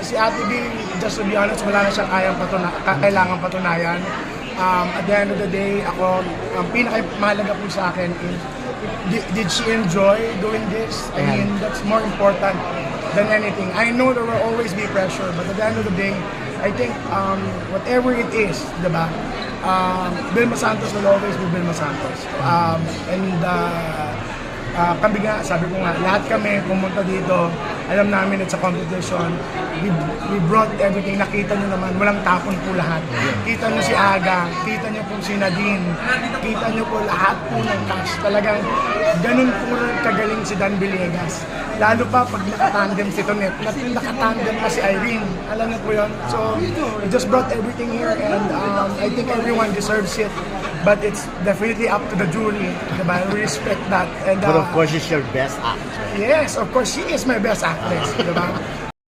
si Ate B, just to be honest, wala na siyang kailangan patunayan. At the end of the day, ako, ang pinakamahalaga po sa akin is, did she enjoy doing this? I mean, that's more important than anything. I know there will always be pressure, but at the end of the day, I think whatever it is, diba? Vilma Santos will always be Vilma Santos. Kami nga, sabi ko nga, lahat kami pumunta dito, alam namin it's a competition. We brought everything, nakita nyo naman, walang tapon po lahat. Kita nyo si Aga, kita nyo po si Nadine, kita nyo po lahat po ng cast. Talagang ganun po rin kagaling si Dan Villegas. Lalo pa pag nakatandem si Tonet, nakatandem pa si Irene. Alam niyo po yun? So, we just brought everything here and I think everyone deserves it. But it's definitely up to the jury. Diba? We respect that. And, But of course, she's your best actress. yes, of course, she is my best actress. Diba?